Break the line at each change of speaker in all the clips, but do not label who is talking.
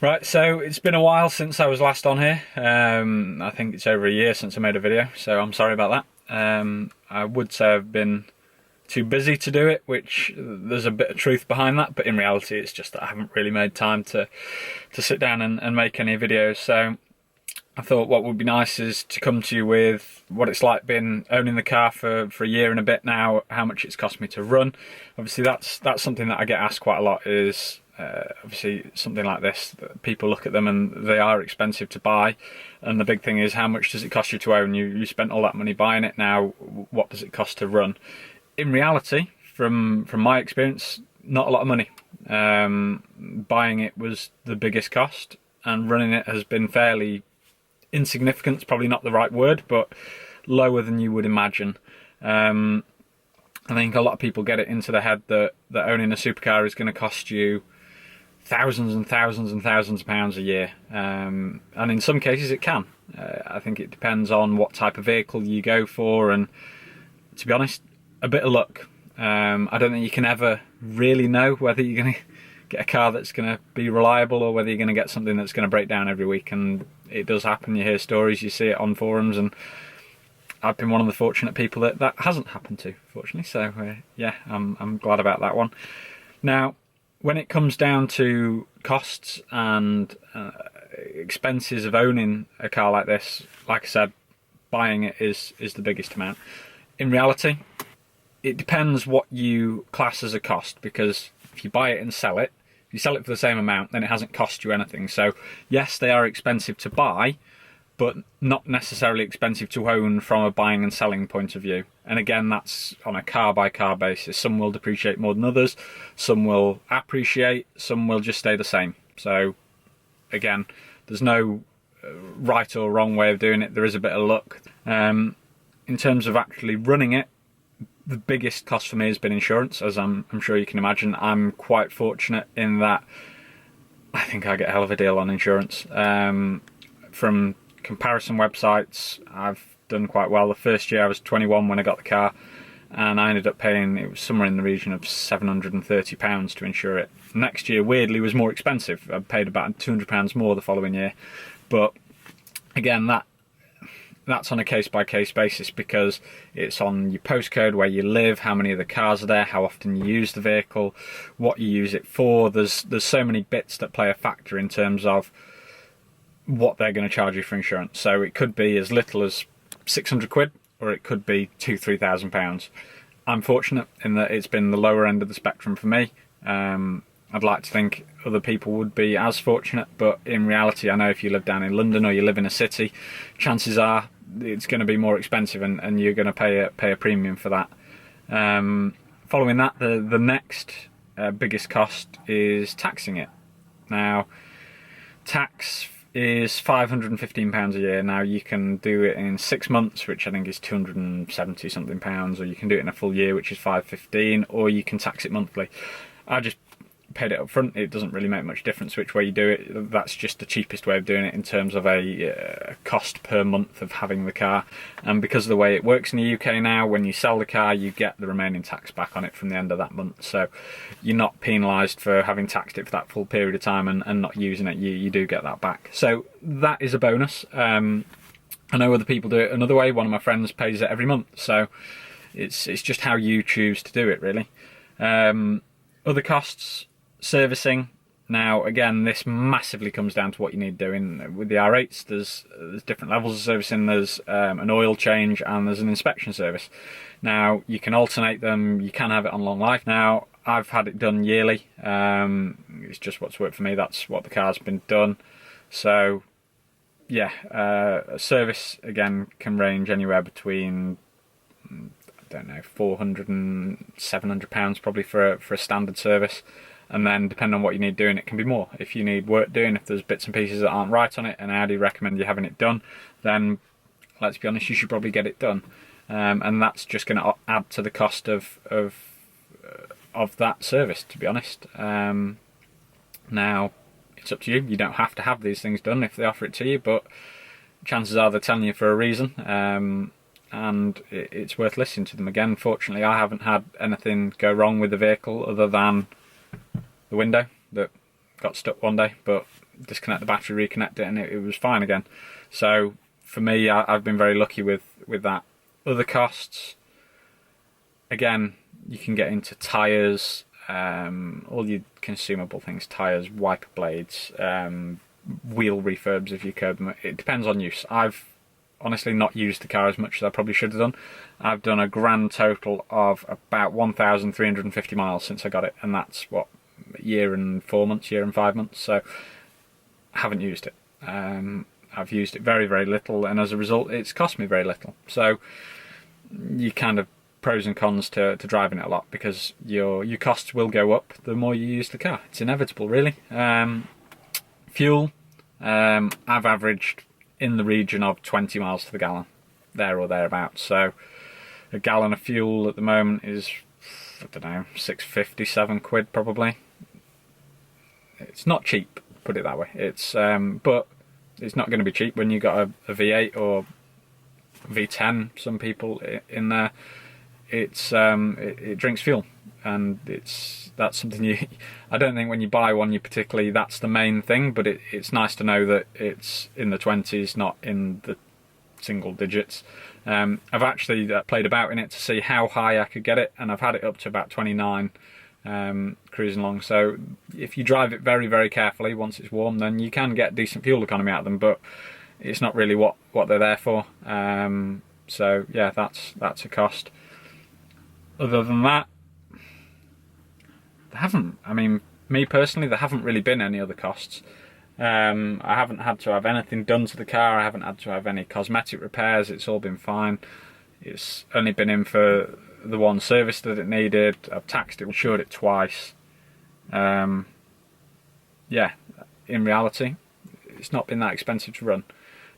Right, so it's been a while since I was last on here. I think it's over a year since I made a video, so I'm sorry about that. I would say I've been too busy to do it, which there's a bit of truth behind that, but in reality it's just that I haven't really made time to sit down and make any videos. So I thought what would be nice is to come to you with what it's like owning the car for a year and a bit now, how much it's cost me to run. Obviously that's something that I get asked quite a lot, is obviously something like this, people look at them and they are expensive to buy, and the big thing is, how much does it cost you to own? You spent all that money buying it, now what does it cost to run? In reality, from my experience, not a lot of money. Buying it was the biggest cost, and running it has been fairly insignificant. It's probably not the right word, but lower than you would imagine. I think a lot of people get it into their head that owning a supercar is going to cost you thousands and thousands and thousands of pounds a year, and in some cases it can. I think it depends on what type of vehicle you go for, and to be honest, a bit of luck. I don't think you can ever really know whether you're going to get a car that's going to be reliable or whether you're going to get something that's going to break down every week, and it does happen. You hear stories, you see it on forums, and I've been one of the fortunate people that hasn't happened to, fortunately. So yeah, I'm glad about that one. Now, when it comes down to costs and expenses of owning a car like this, like I said, buying it is the biggest amount. In reality, it depends what you class as a cost, because if you buy it and sell it, if you sell it for the same amount, then it hasn't cost you anything. So yes, they are expensive to buy, but not necessarily expensive to own from a buying and selling point of view. And again, that's on a car by car basis. Some will depreciate more than others, some will appreciate, some will just stay the same. So again, there's no right or wrong way of doing it. There is a bit of luck. In terms of actually running it, the biggest cost for me has been insurance, as I'm sure you can imagine. I'm quite fortunate in that I think I get a hell of a deal on insurance. From comparison websites, I've done quite well. The first year I was 21 when I got the car, and I ended up paying, it was somewhere in the region of £730 to insure it. Next year, weirdly, was more expensive. I paid about £200 more the following year. But again, that's on a case-by-case basis, because it's on your postcode, where you live, how many of the cars are there, how often you use the vehicle, what you use it for. There's so many bits that play a factor in terms of what they're going to charge you for insurance. So it could be as little as 600 quid, or it could be £2,000-3,000. I'm fortunate in that it's been the lower end of the spectrum for me. I'd like to think other people would be as fortunate, but in reality, I know if you live down in London or you live in a city, chances are it's going to be more expensive, and you're going to pay a premium for that. Following that, the next biggest cost is taxing it. Now, tax is £515 a year. Now, you can do it in 6 months, which I think is £270 something, or you can do it in a full year, which is £515, or you can tax it monthly. I just paid it up front. It doesn't really make much difference which way you do it. That's just the cheapest way of doing it in terms of a cost per month of having the car. And because of the way it works in the UK now, when you sell the car, you get the remaining tax back on it from the end of that month. So you're not penalised for having taxed it for that full period of time and not using it. You do get that back. So that is a bonus. I know other people do it another way. One of my friends pays it every month. So it's just how you choose to do it, really. Other costs, servicing. Now, again, this massively comes down to what you need doing. With the R8s, there's different levels of servicing. There's an oil change and there's an inspection service. Now, you can alternate them. You can have it on long life. Now, I've had it done yearly. It's just what's worked for me. That's what the car's been done. So, yeah, a service, again, can range anywhere between, I don't know, £400 and £700 probably for a standard service. And then, depending on what you need doing, it can be more. If you need work doing, if there's bits and pieces that aren't right on it, and Audi recommend you having it done, then let's be honest, you should probably get it done. And that's just going to add to the cost of that service, to be honest. Now, it's up to you. You don't have to have these things done if they offer it to you, but chances are they're telling you for a reason. And it's worth listening to them. Again, fortunately, I haven't had anything go wrong with the vehicle other than the window that got stuck one day, but disconnect the battery, reconnect it, and it was fine again. So for me, I've been very lucky with that. Other costs, again, you can get into tyres, all your consumable things, tyres, wiper blades, wheel refurbs if you curb them. It depends on use. I've honestly not used the car as much as I probably should have done. I've done a grand total of about 1,350 miles since I got it, and that's what, a year and 4 months, year and 5 months, so I haven't used it. I've used it very, very little, and as a result it's cost me very little. So you kind of pros and cons to driving it a lot, because your costs will go up the more you use the car. It's inevitable, really. Fuel, I've averaged in the region of 20 miles to the gallon, there or thereabouts. So a gallon of fuel at the moment is, I don't know, 6.50, 7 quid probably. It's not cheap, put it that way. It's but it's not going to be cheap when you got a V8 or V10. Some people in there, it drinks fuel, and that's something you. I don't think when you buy one, you particularly, that's the main thing. But it's nice to know that it's in the 20s, not in the single digits. I've actually played about in it to see how high I could get it, and I've had it up to about 29, cruising along. So if you drive it very, very carefully once it's warm, then you can get decent fuel economy out of them, but it's not really what they're there for. So yeah, that's a cost. Other than that, me personally, there haven't really been any other costs. I haven't had to have anything done to the car. I haven't had to have any cosmetic repairs. It's all been fine. It's only been in for the one service that it needed. I've taxed it, insured it twice. Yeah, in reality, it's not been that expensive to run.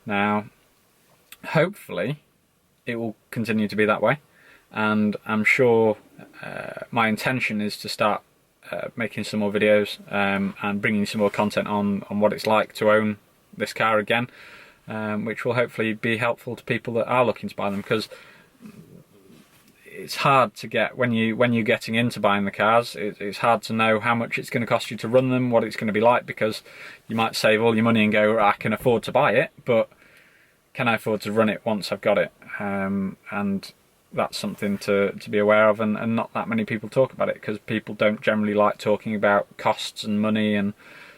Now, hopefully, it will continue to be that way, and I'm sure my intention is to start making some more videos and bringing some more content on what it's like to own this car again, which will hopefully be helpful to people that are looking to buy them, because it's hard to get, when you're getting into buying the cars, it's hard to know how much it's going to cost you to run them, what it's going to be like, because you might save all your money and go, I can afford to buy it, but can I afford to run it once I've got it? And that's something to be aware of, and not that many people talk about it, because people don't generally like talking about costs and money and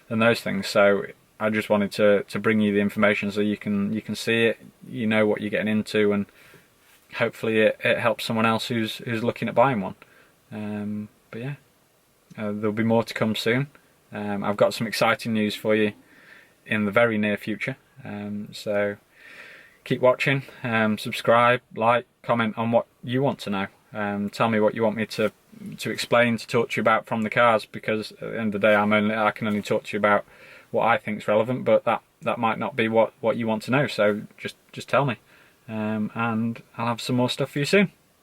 those things. So I just wanted to bring you the information so you can see it, you know what you're getting into, and hopefully it helps someone else who's looking at buying one. But yeah, there'll be more to come soon. I've got some exciting news for you in the very near future, so keep watching, subscribe, like, comment on what you want to know. Tell me what you want me to explain, to talk to you about from the cars, because at the end of the day I can only talk to you about what I think is relevant, but that might not be what you want to know, so just tell me, and I'll have some more stuff for you soon.